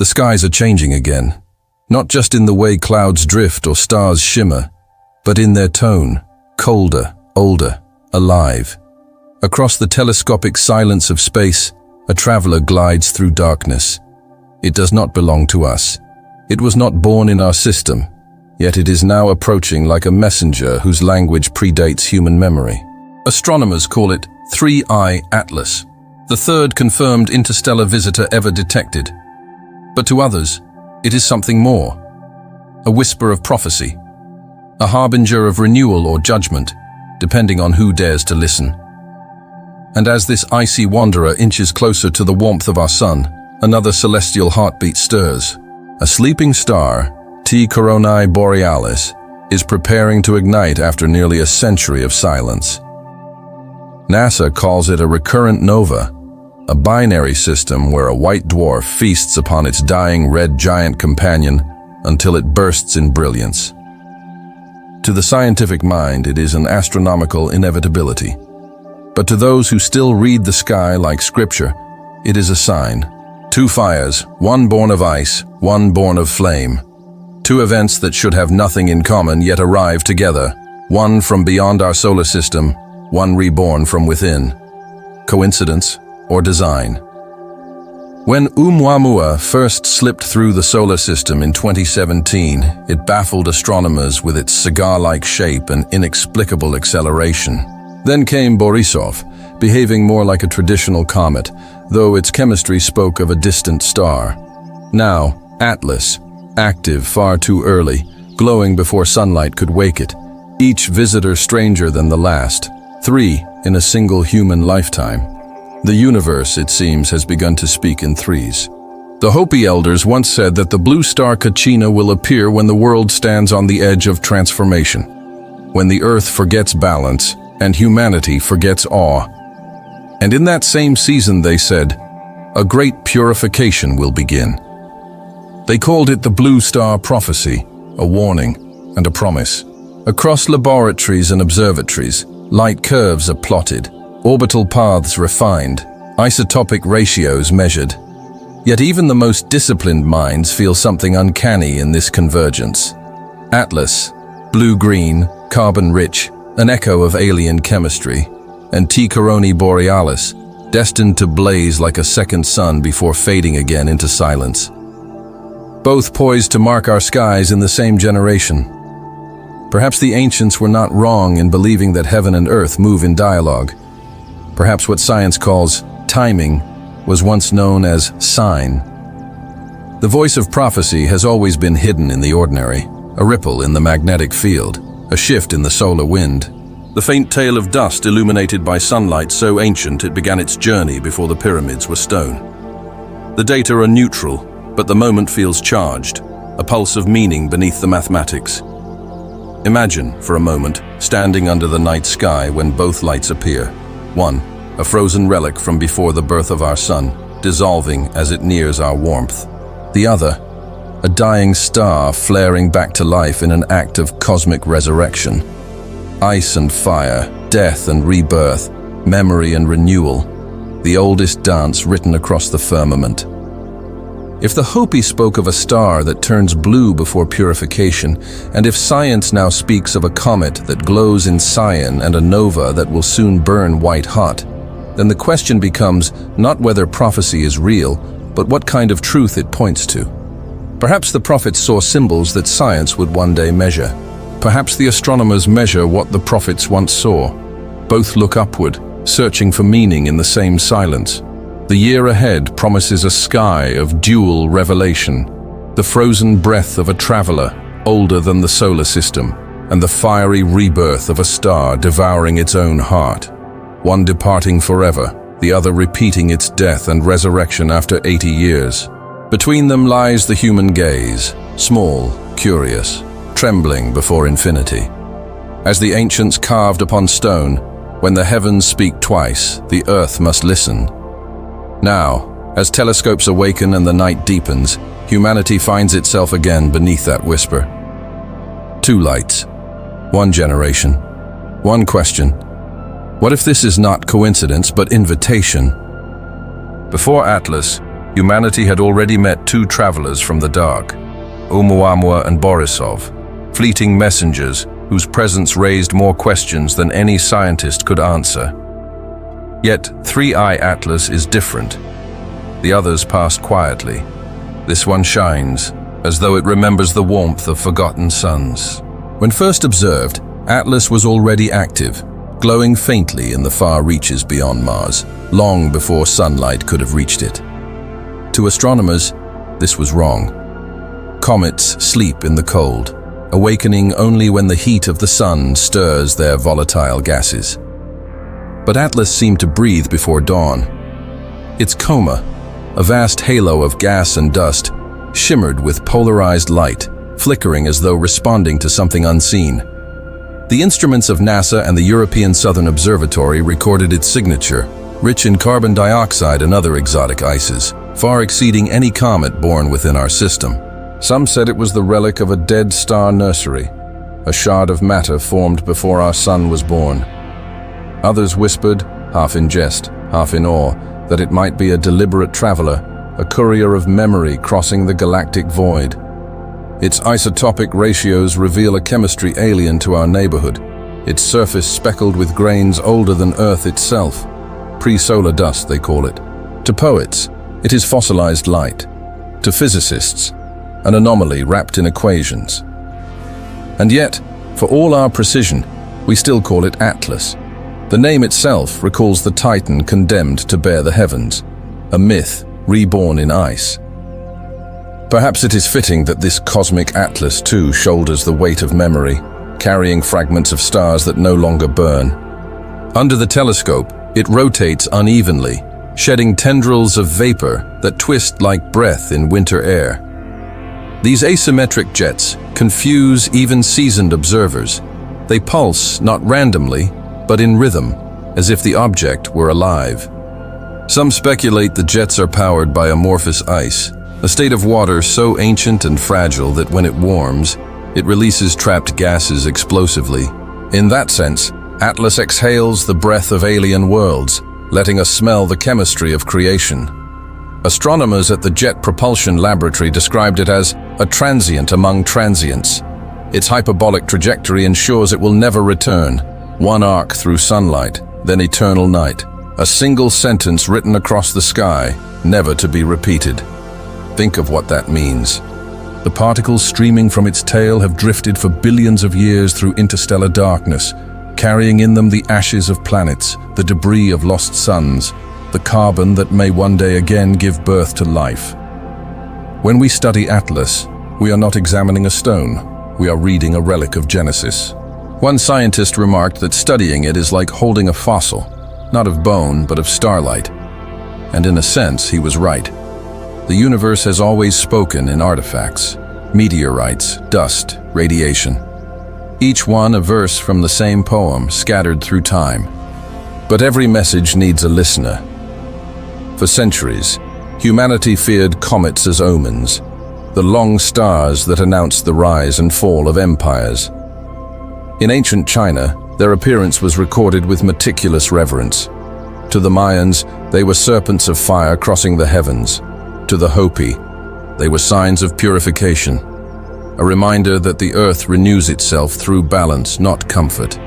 The skies are changing again, not just in the way clouds drift or stars shimmer, but in their tone, colder, older, alive. Across the telescopic silence of space, a traveler glides through darkness. It does not belong to us. It was not born in our system, yet it is now approaching like a messenger whose language predates human memory. Astronomers call it 3-Eye Atlas, the third confirmed interstellar visitor ever detected. But to others, it is something more. A whisper of prophecy, a harbinger of renewal or judgment, depending on who dares to listen. And as this icy wanderer inches closer to the warmth of our sun, another celestial heartbeat stirs. A sleeping star, T Coronae Borealis, is preparing to ignite after nearly a century of silence. NASA calls it a recurrent nova, a binary system where a white dwarf feasts upon its dying red giant companion until it bursts in brilliance. To the scientific mind, it is an astronomical inevitability. But to those who still read the sky like scripture, it is a sign. Two fires, one born of ice, one born of flame. Two events that should have nothing in common yet arrive together, one from beyond our solar system, one reborn from within. Coincidence or design? When Oumuamua first slipped through the solar system in 2017, it baffled astronomers with its cigar-like shape and inexplicable acceleration. Then came Borisov, behaving more like a traditional comet, though its chemistry spoke of a distant star. Now, Atlas, active far too early, glowing before sunlight could wake it, each visitor stranger than the last, 3 in a single human lifetime. The universe, it seems, has begun to speak in threes. The Hopi elders once said that the Blue Star Kachina will appear when the world stands on the edge of transformation, when the earth forgets balance and humanity forgets awe. And in that same season, they said, a great purification will begin. They called it the Blue Star Prophecy, a warning and a promise. Across laboratories and observatories, light curves are plotted, orbital paths refined, isotopic ratios measured. Yet even the most disciplined minds feel something uncanny in this convergence. Atlas, blue-green, carbon-rich, an echo of alien chemistry, and T Coronae Borealis, destined to blaze like a second sun before fading again into silence. Both poised to mark our skies in the same generation. Perhaps the ancients were not wrong in believing that heaven and earth move in dialogue. Perhaps what science calls timing was once known as sign. The voice of prophecy has always been hidden in the ordinary, a ripple in the magnetic field, a shift in the solar wind. The faint tail of dust illuminated by sunlight so ancient it began its journey before the pyramids were stone. The data are neutral, but the moment feels charged, a pulse of meaning beneath the mathematics. Imagine, for a moment, standing under the night sky when both lights appear. One, a frozen relic from before the birth of our sun, dissolving as it nears our warmth. The other, a dying star flaring back to life in an act of cosmic resurrection. Ice and fire, death and rebirth, memory and renewal, the oldest dance written across the firmament. If the Hopi spoke of a star that turns blue before purification, and if science now speaks of a comet that glows in cyan and a nova that will soon burn white hot, then the question becomes not whether prophecy is real, but what kind of truth it points to. Perhaps the prophets saw symbols that science would one day measure. Perhaps the astronomers measure what the prophets once saw. Both look upward, searching for meaning in the same silence. The year ahead promises a sky of dual revelation, the frozen breath of a traveler older than the solar system, and the fiery rebirth of a star devouring its own heart, one departing forever, the other repeating its death and resurrection after 80 years. Between them lies the human gaze, small, curious, trembling before infinity. As the ancients carved upon stone, when the heavens speak twice, the earth must listen. Now, as telescopes awaken and the night deepens, humanity finds itself again beneath that whisper. Two lights, one generation, one question. What if this is not coincidence but invitation? Before Atlas, humanity had already met two travelers from the dark, Oumuamua and Borisov, fleeting messengers whose presence raised more questions than any scientist could answer. Yet, 3-Eye Atlas is different. The others passed quietly. This one shines, as though it remembers the warmth of forgotten suns. When first observed, Atlas was already active, glowing faintly in the far reaches beyond Mars, long before sunlight could have reached it. To astronomers, this was wrong. Comets sleep in the cold, awakening only when the heat of the sun stirs their volatile gases. But Atlas seemed to breathe before dawn. Its coma, a vast halo of gas and dust, shimmered with polarized light, flickering as though responding to something unseen. The instruments of NASA and the European Southern Observatory recorded its signature, rich in carbon dioxide and other exotic ices, far exceeding any comet born within our system. Some said it was the relic of a dead star nursery, a shard of matter formed before our sun was born. Others whispered, half in jest, half in awe, that it might be a deliberate traveler, a courier of memory crossing the galactic void. Its isotopic ratios reveal a chemistry alien to our neighborhood, its surface speckled with grains older than Earth itself. Pre-solar dust, they call it. To poets, it is fossilized light. To physicists, an anomaly wrapped in equations. And yet, for all our precision, we still call it Atlas. The name itself recalls the Titan condemned to bear the heavens, a myth reborn in ice. Perhaps it is fitting that this cosmic Atlas too shoulders the weight of memory, carrying fragments of stars that no longer burn. Under the telescope, it rotates unevenly, shedding tendrils of vapor that twist like breath in winter air. These asymmetric jets confuse even seasoned observers. They pulse not randomly, but in rhythm, as if the object were alive. Some speculate the jets are powered by amorphous ice, a state of water so ancient and fragile that when it warms, it releases trapped gases explosively. In that sense, Atlas exhales the breath of alien worlds, letting us smell the chemistry of creation. Astronomers at the Jet Propulsion Laboratory described it as a transient among transients. Its hyperbolic trajectory ensures it will never return. One arc through sunlight, then eternal night. A single sentence written across the sky, never to be repeated. Think of what that means. The particles streaming from its tail have drifted for billions of years through interstellar darkness, carrying in them the ashes of planets, the debris of lost suns, the carbon that may one day again give birth to life. When we study Atlas, we are not examining a stone, we are reading a relic of Genesis. One scientist remarked that studying it is like holding a fossil, not of bone, but of starlight. And in a sense, he was right. The universe has always spoken in artifacts, meteorites, dust, radiation. Each one a verse from the same poem scattered through time. But every message needs a listener. For centuries, humanity feared comets as omens, the long stars that announced the rise and fall of empires. In ancient China, their appearance was recorded with meticulous reverence. To the Mayans, they were serpents of fire crossing the heavens. To the Hopi, they were signs of purification, a reminder that the earth renews itself through balance, not comfort.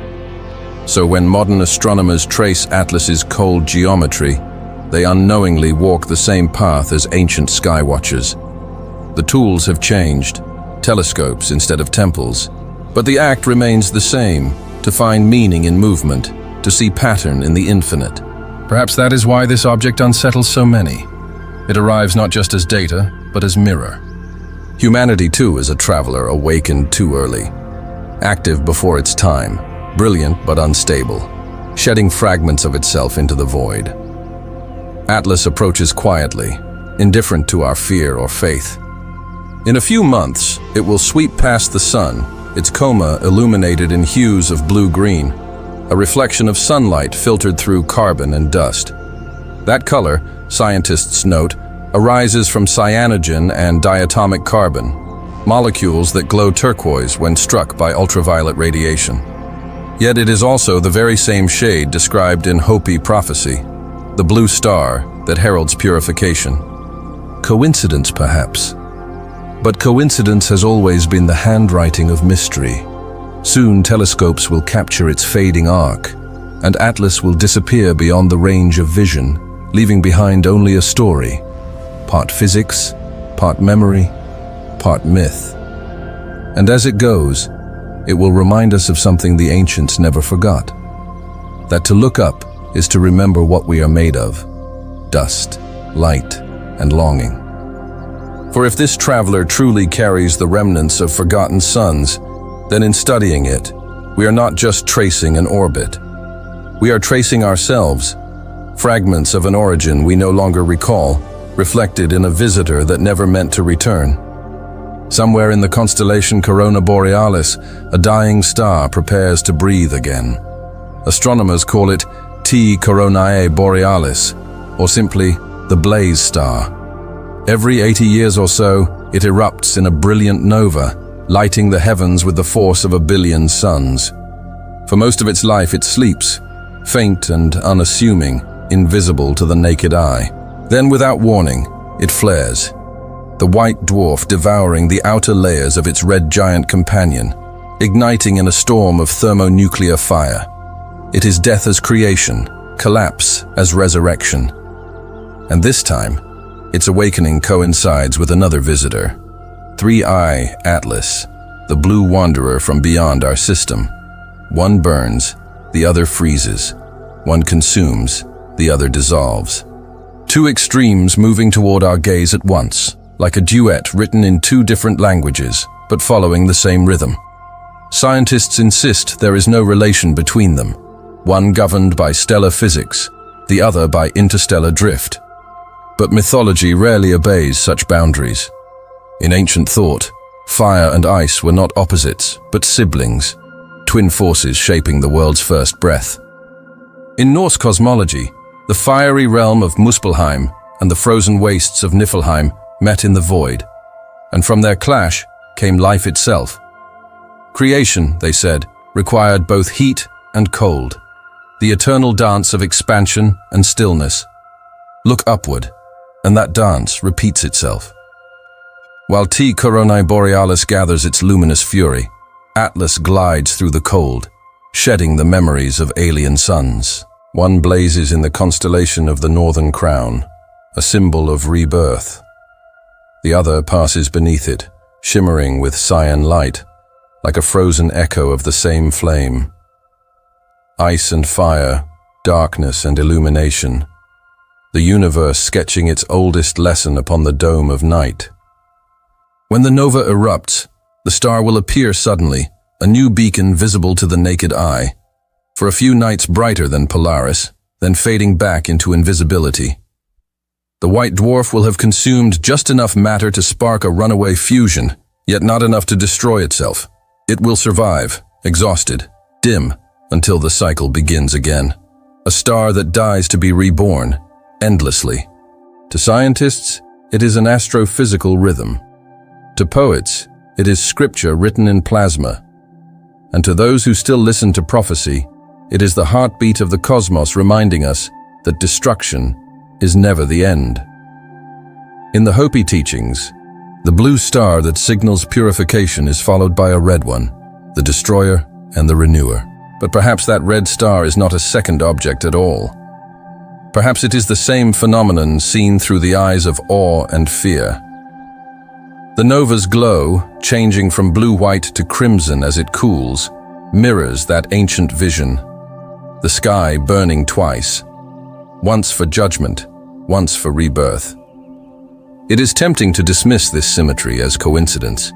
So when modern astronomers trace Atlas's cold geometry, they unknowingly walk the same path as ancient sky watchers. The tools have changed, telescopes instead of temples, but the act remains the same, to find meaning in movement, to see pattern in the infinite. Perhaps that is why this object unsettles so many. It arrives not just as data, but as mirror. Humanity too is a traveler awakened too early, active before its time, brilliant but unstable, shedding fragments of itself into the void. Atlas approaches quietly, indifferent to our fear or faith. In a few months, it will sweep past the sun, its coma illuminated in hues of blue-green, a reflection of sunlight filtered through carbon and dust. That color, scientists note, arises from cyanogen and diatomic carbon, molecules that glow turquoise when struck by ultraviolet radiation. Yet it is also the very same shade described in Hopi Prophecy, the blue star that heralds purification. Coincidence, perhaps. But coincidence has always been the handwriting of mystery. Soon telescopes will capture its fading arc, and Atlas will disappear beyond the range of vision, leaving behind only a story, part physics, part memory, part myth. And as it goes, it will remind us of something the ancients never forgot, that to look up is to remember what we are made of: dust, light, and longing. For if this traveler truly carries the remnants of forgotten suns, then in studying it, we are not just tracing an orbit. We are tracing ourselves, fragments of an origin we no longer recall, reflected in a visitor that never meant to return. Somewhere in the constellation Coronae Borealis, a dying star prepares to breathe again. Astronomers call it T Coronae Borealis, or simply the blaze star. Every 80 years or so, it erupts in a brilliant nova, lighting the heavens with the force of a billion suns. For most of its life, it sleeps, faint and unassuming, invisible to the naked eye. Then, without warning, it flares, the white dwarf devouring the outer layers of its red giant companion, igniting in a storm of thermonuclear fire. It is death as creation, collapse as resurrection. And this time, its awakening coincides with another visitor, 3I Atlas, the blue wanderer from beyond our system. One burns, the other freezes. One consumes, the other dissolves. Two extremes moving toward our gaze at once, like a duet written in two different languages, but following the same rhythm. Scientists insist there is no relation between them, one governed by stellar physics, the other by interstellar drift. But mythology rarely obeys such boundaries. In ancient thought, fire and ice were not opposites, but siblings, twin forces shaping the world's first breath. In Norse cosmology, the fiery realm of Muspelheim and the frozen wastes of Niflheim met in the void, and from their clash came life itself. Creation, they said, required both heat and cold, the eternal dance of expansion and stillness. Look upward, and that dance repeats itself. While T Coronae Borealis gathers its luminous fury, Atlas glides through the cold, shedding the memories of alien suns. One blazes in the constellation of the Northern Crown, a symbol of rebirth. The other passes beneath it, shimmering with cyan light, like a frozen echo of the same flame. Ice and fire, darkness and illumination, the universe sketching its oldest lesson upon the dome of night. When the nova erupts, the star will appear suddenly, a new beacon visible to the naked eye, for a few nights brighter than Polaris, then fading back into invisibility. The white dwarf will have consumed just enough matter to spark a runaway fusion, yet not enough to destroy itself. It will survive, exhausted, dim, until the cycle begins again. A star that dies to be reborn, endlessly. To scientists, it is an astrophysical rhythm. To poets, it is scripture written in plasma. And to those who still listen to prophecy, it is the heartbeat of the cosmos reminding us that destruction is never the end. In the Hopi teachings, the blue star that signals purification is followed by a red one, the destroyer and the renewer. But perhaps that red star is not a second object at all. Perhaps it is the same phenomenon seen through the eyes of awe and fear. The nova's glow, changing from blue-white to crimson as it cools, mirrors that ancient vision. The sky burning twice, once for judgment, once for rebirth. It is tempting to dismiss this symmetry as coincidence.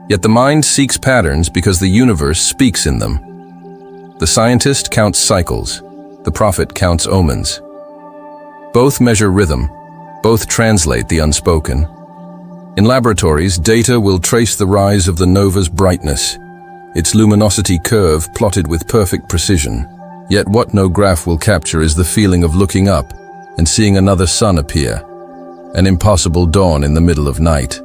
Yet the mind seeks patterns because the universe speaks in them. The scientist counts cycles, the prophet counts omens. Both measure rhythm, both translate the unspoken. In laboratories, data will trace the rise of the nova's brightness, its luminosity curve plotted with perfect precision. Yet what no graph will capture is the feeling of looking up and seeing another sun appear, an impossible dawn in the middle of night.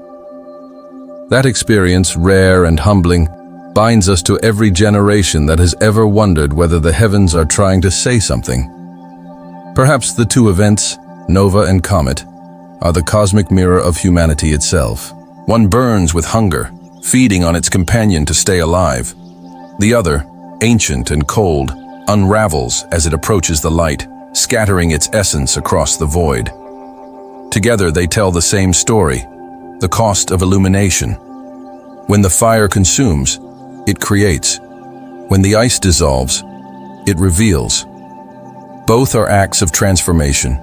That experience, rare and humbling, binds us to every generation that has ever wondered whether the heavens are trying to say something. Perhaps the two events, nova and comet, are the cosmic mirror of humanity itself. One burns with hunger, feeding on its companion to stay alive. The other, ancient and cold, unravels as it approaches the light, scattering its essence across the void. Together they tell the same story, the cost of illumination. When the fire consumes, it creates. When the ice dissolves, it reveals. Both are acts of transformation.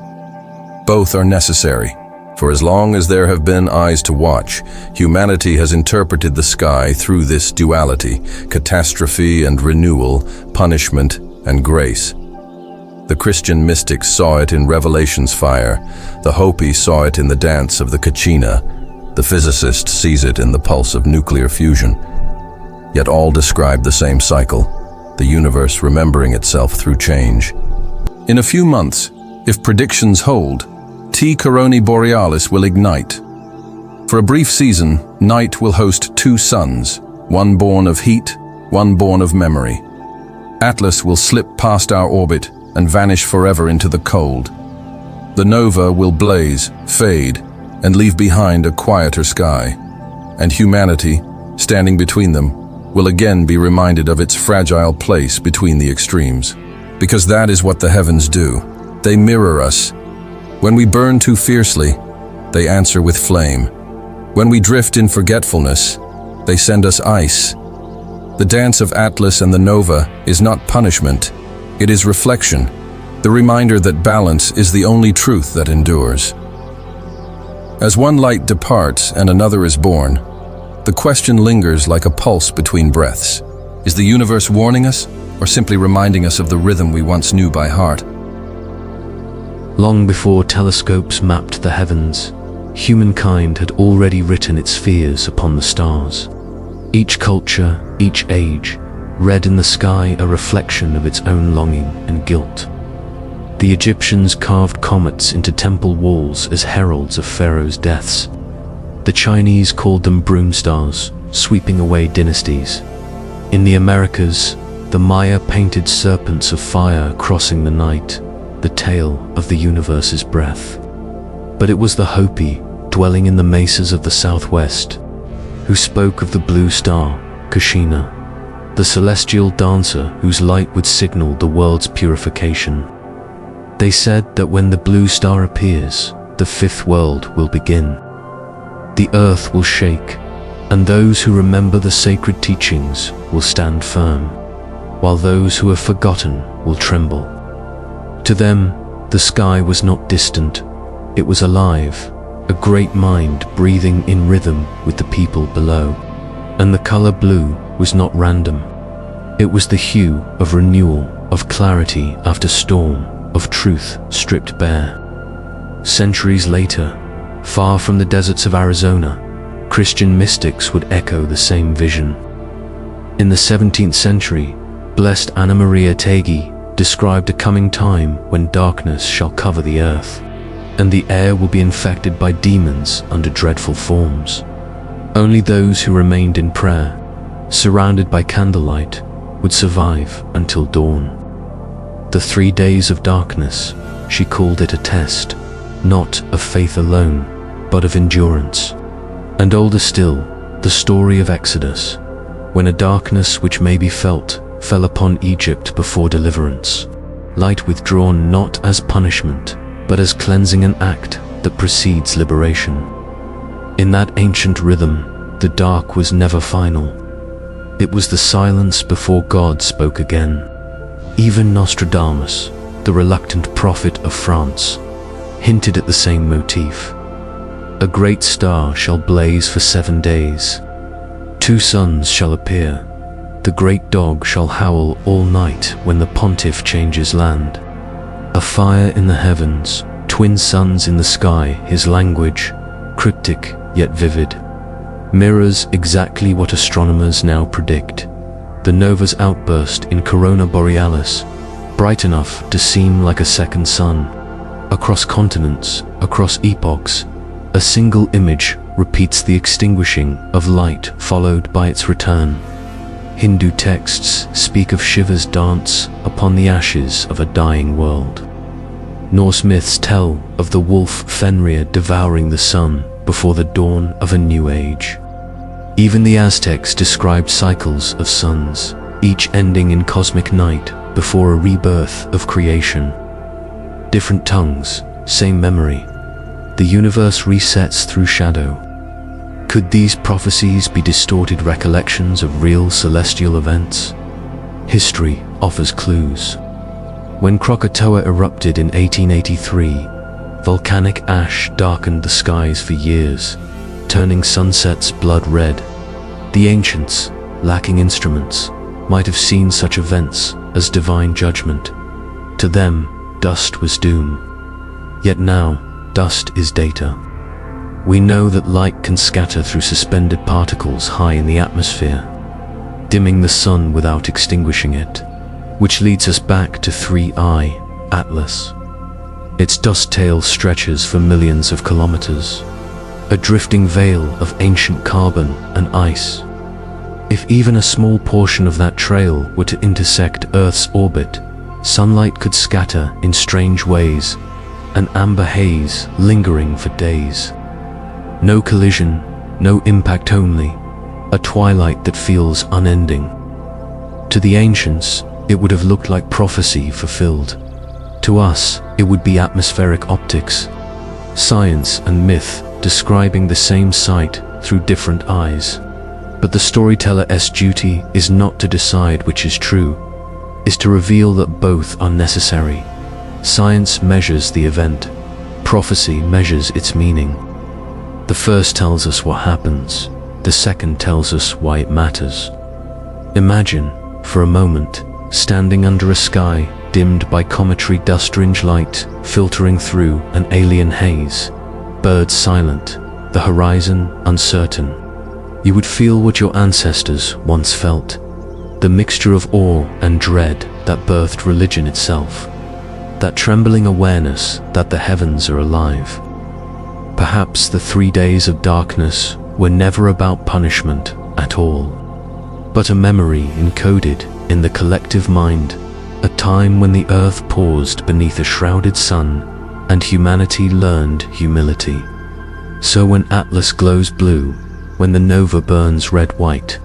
Both are necessary. For as long as there have been eyes to watch, humanity has interpreted the sky through this duality, catastrophe and renewal, punishment and grace. The Christian mystics saw it in Revelation's fire, the Hopi saw it in the dance of the Kachina, the physicist sees it in the pulse of nuclear fusion. Yet all describe the same cycle, the universe remembering itself through change. In a few months, if predictions hold, T Coronae Borealis will ignite. For a brief season, night will host two suns, one born of heat, one born of memory. Atlas will slip past our orbit and vanish forever into the cold. The nova will blaze, fade, and leave behind a quieter sky. And humanity, standing between them, will again be reminded of its fragile place between the extremes. Because that is what the heavens do. They mirror us. When we burn too fiercely, they answer with flame. When we drift in forgetfulness, they send us ice. The dance of Atlas and the nova is not punishment, it is reflection, the reminder that balance is the only truth that endures. As one light departs and another is born, the question lingers like a pulse between breaths. Is the universe warning us, or simply reminding us of the rhythm we once knew by heart? Long before telescopes mapped the heavens, humankind had already written its fears upon the stars. Each culture, each age, read in the sky a reflection of its own longing and guilt. The Egyptians carved comets into temple walls as heralds of pharaohs' deaths. The Chinese called them broom stars, sweeping away dynasties. In the Americas, the Maya painted serpents of fire crossing the night, the tale of the universe's breath. But it was the Hopi, dwelling in the mesas of the southwest, who spoke of the Blue Star Kachina, the celestial dancer whose light would signal the world's purification. They said that when the blue star appears, the fifth world will begin. The earth will shake, and those who remember the sacred teachings will stand firm, while those who have forgotten will tremble. To them, the sky was not distant, it was alive, a great mind breathing in rhythm with the people below. And the color blue was not random. It was the hue of renewal, of clarity after storm, of truth stripped bare. Centuries later, far from the deserts of Arizona, Christian mystics would echo the same vision. In the 17th century, Blessed Anna Maria Tegi described a coming time when darkness shall cover the earth, and the air will be infected by demons under dreadful forms. Only those who remained in prayer, surrounded by candlelight, would survive until dawn. The 3 days of darkness, she called it a test, not of faith alone, but of endurance. And older still, the story of Exodus, when a darkness which may be felt fell upon Egypt before deliverance, light withdrawn not as punishment, but as cleansing an act that precedes liberation. In that ancient rhythm, the dark was never final. It was the silence before God spoke again. Even Nostradamus, the reluctant prophet of France, hinted at the same motif. A great star shall blaze for 7 days. 2 suns shall appear. The great dog shall howl all night when the pontiff changes land. A fire in the heavens, twin suns in the sky, his language, cryptic yet vivid, mirrors exactly what astronomers now predict. The nova's outburst in Corona Borealis, bright enough to seem like a second sun. Across continents, across epochs, a single image repeats the extinguishing of light followed by its return. Hindu texts speak of Shiva's dance upon the ashes of a dying world. Norse myths tell of the wolf Fenrir devouring the sun before the dawn of a new age. Even the Aztecs described cycles of suns, each ending in cosmic night before a rebirth of creation. Different tongues, same memory. The universe resets through shadow. Could these prophecies be distorted recollections of real celestial events? History offers clues. When Krakatoa erupted in 1883, volcanic ash darkened the skies for years, turning sunsets blood red. The ancients, lacking instruments, might have seen such events as divine judgment. To them, dust was doom. Yet now, dust is data. We know that light can scatter through suspended particles high in the atmosphere, dimming the sun without extinguishing it, which leads us back to 3I, Atlas. Its dust tail stretches for millions of kilometers, a drifting veil of ancient carbon and ice. If even a small portion of that trail were to intersect Earth's orbit, sunlight could scatter in strange ways, an amber haze lingering for days. No collision, no impact only, a twilight that feels unending. To the ancients, it would have looked like prophecy fulfilled. To us, it would be atmospheric optics, science and myth describing the same sight through different eyes. But the storyteller's duty is not to decide which is true, is to reveal that both are necessary. Science measures the event, prophecy measures its meaning. The first tells us what happens, the second tells us why it matters. Imagine, for a moment, standing under a sky dimmed by cometary dust-ringed light filtering through an alien haze, birds silent, the horizon uncertain. You would feel what your ancestors once felt, the mixture of awe and dread that birthed religion itself, that trembling awareness that the heavens are alive. Perhaps the 3 days of darkness were never about punishment at all, but a memory encoded in the collective mind, a time when the earth paused beneath a shrouded sun and humanity learned humility. So when Atlas glows blue, when the nova burns red-white,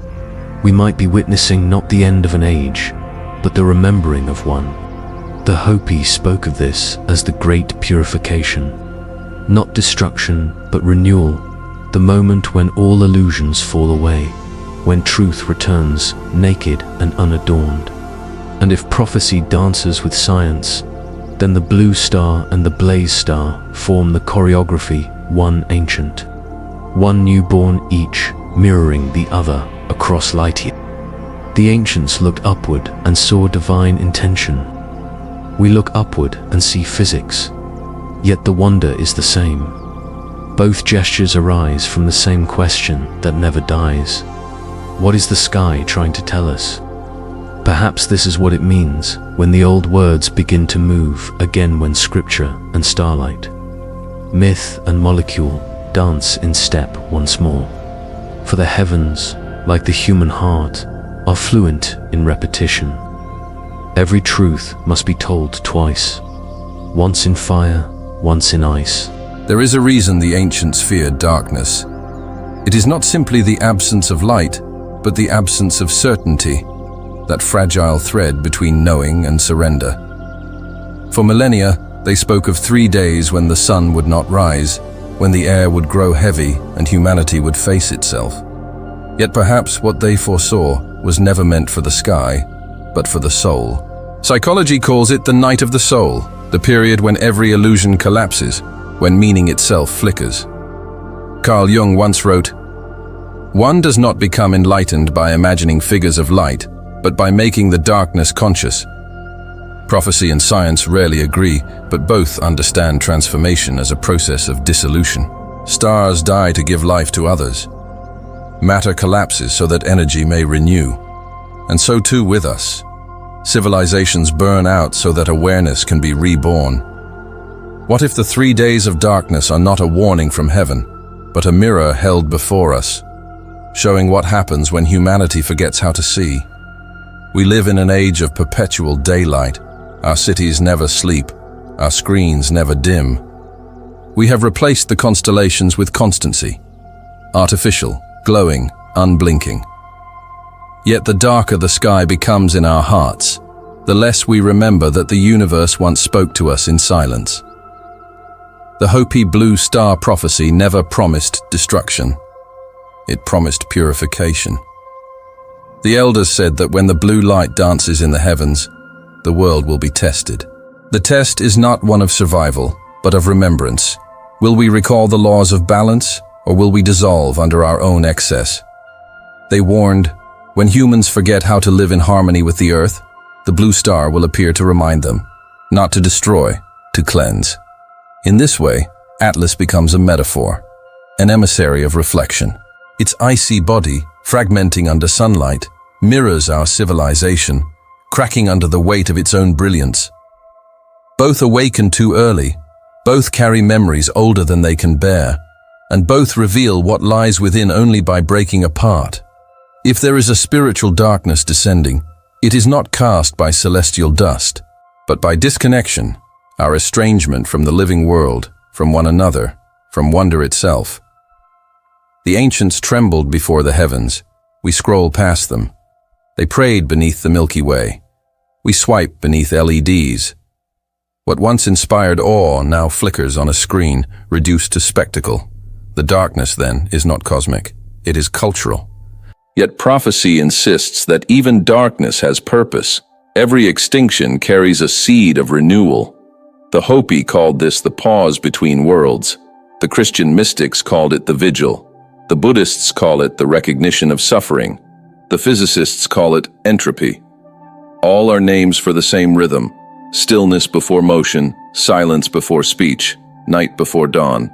we might be witnessing not the end of an age, but the remembering of one. The Hopi spoke of this as the Great Purification. Not destruction, but renewal, the moment when all illusions fall away, when truth returns naked and unadorned. And if prophecy dances with science, then the blue star and the blaze star form the choreography, one ancient, one newborn each, mirroring the other across light years. The ancients looked upward and saw divine intention. We look upward and see physics, yet the wonder is the same. Both gestures arise from the same question that never dies. What is the sky trying to tell us? Perhaps this is what it means when the old words begin to move again, when scripture and starlight, myth and molecule dance in step once more. For the heavens, like the human heart, are fluent in repetition. Every truth must be told twice, once in fire, once in ice. There is a reason the ancients feared darkness. It is not simply the absence of light, but the absence of certainty, that fragile thread between knowing and surrender. For millennia, they spoke of 3 days when the sun would not rise, when the air would grow heavy and humanity would face itself. Yet perhaps what they foresaw was never meant for the sky, but for the soul. Psychology calls it the night of the soul, the period when every illusion collapses, when meaning itself flickers. Carl Jung once wrote, "One does not become enlightened by imagining figures of light, but by making the darkness conscious." Prophecy and science rarely agree, but both understand transformation as a process of dissolution. Stars die to give life to others. Matter collapses so that energy may renew. And so too with us. Civilizations burn out so that awareness can be reborn. What if the 3 days of darkness are not a warning from heaven, but a mirror held before us, showing what happens when humanity forgets how to see? We live in an age of perpetual daylight. Our cities never sleep. our screens never dim. We have replaced the constellations with constancy, artificial, glowing, unblinking. Yet the darker the sky becomes in our hearts, the less we remember that the universe once spoke to us in silence. The Hopi Blue Star Prophecy never promised destruction. It promised purification. The elders said that when the blue light dances in the heavens, the world will be tested. The test is not one of survival, but of remembrance. Will we recall the laws of balance, or will we dissolve under our own excess? They warned, when humans forget how to live in harmony with the earth, the blue star will appear to remind them, not to destroy, to cleanse. In this way, Atlas becomes a metaphor, an emissary of reflection. Its icy body, fragmenting under sunlight, mirrors our civilization, cracking under the weight of its own brilliance. Both awaken too early, both carry memories older than they can bear, and both reveal what lies within only by breaking apart. If there is a spiritual darkness descending, it is not cast by celestial dust, but by disconnection, our estrangement from the living world, from one another, from wonder itself. The ancients trembled before the heavens. We scroll past them. They prayed beneath the Milky Way. We swipe beneath LEDs. What once inspired awe now flickers on a screen, reduced to spectacle. The darkness, then, is not cosmic. It is cultural. Yet prophecy insists that even darkness has purpose. Every extinction carries a seed of renewal. The Hopi called this the pause between worlds. The Christian mystics called it the vigil. The Buddhists call it the recognition of suffering. The physicists call it entropy. All are names for the same rhythm: stillness before motion, silence before speech, night before dawn.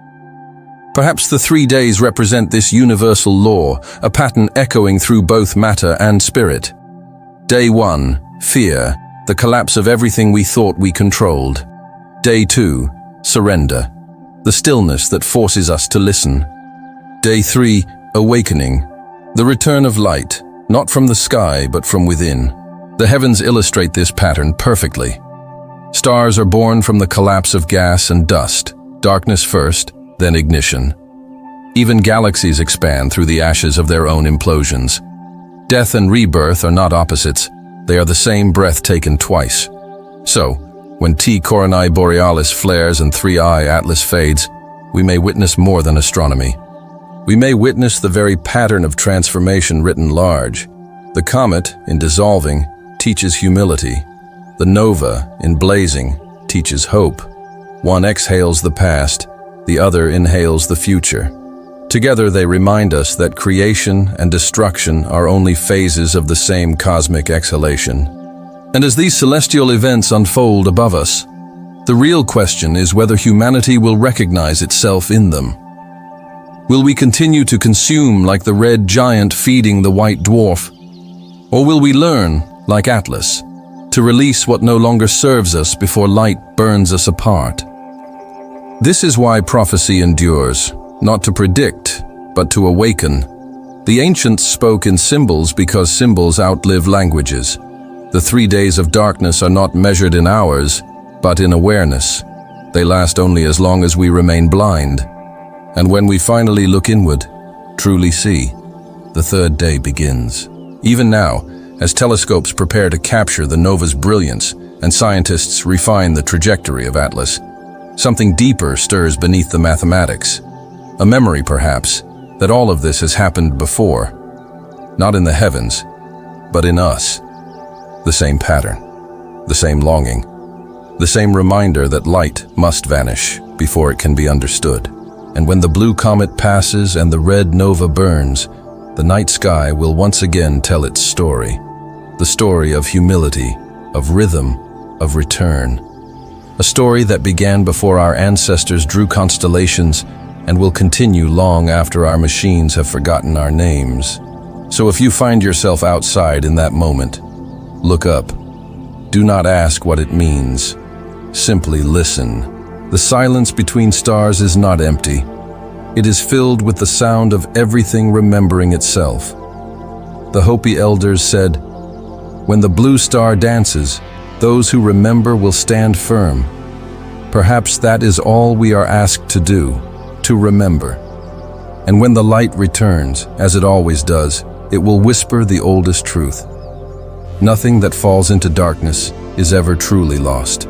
Perhaps the 3 days represent this universal law, a pattern echoing through both matter and spirit. Day 1, fear, the collapse of everything we thought we controlled. Day 2, surrender, the stillness that forces us to listen. Day 3, awakening, the return of light, not from the sky but from within. The heavens illustrate this pattern perfectly. Stars are born from the collapse of gas and dust, darkness first, then ignition. Even galaxies expand through the ashes of their own implosions. Death and rebirth are not opposites, they are the same breath taken twice. So, when T Coronae Borealis flares and 3I Atlas fades, we may witness more than astronomy. We may witness the very pattern of transformation written large. The comet, in dissolving, teaches humility. The nova, in blazing, teaches hope. One exhales the past, the other inhales the future. Together they remind us that creation and destruction are only phases of the same cosmic exhalation. And as these celestial events unfold above us, the real question is whether humanity will recognize itself in them. Will we continue to consume like the red giant feeding the white dwarf? Or will we learn, like Atlas, to release what no longer serves us before light burns us apart? This is why prophecy endures, not to predict, but to awaken. The ancients spoke in symbols because symbols outlive languages. The 3 days of darkness are not measured in hours, but in awareness. They last only as long as we remain blind. And when we finally look inward, truly see, the 3rd day begins. Even now, as telescopes prepare to capture the nova's brilliance and scientists refine the trajectory of Atlas, something deeper stirs beneath the mathematics. A memory, perhaps, that all of this has happened before. Not in the heavens, but in us. The same pattern, the same longing, the same reminder that light must vanish before it can be understood. And when the blue comet passes and the red nova burns, the night sky will once again tell its story. The story of humility, of rhythm, of return. A story that began before our ancestors drew constellations and will continue long after our machines have forgotten our names. So if you find yourself outside in that moment, look up. Do not ask what it means. Simply listen. The silence between stars is not empty. It is filled with the sound of everything remembering itself. The Hopi elders said, "When the blue star dances, those who remember will stand firm. Perhaps that is all we are asked to do, to remember. And when the light returns, as it always does, it will whisper the oldest truth. Nothing that falls into darkness is ever truly lost.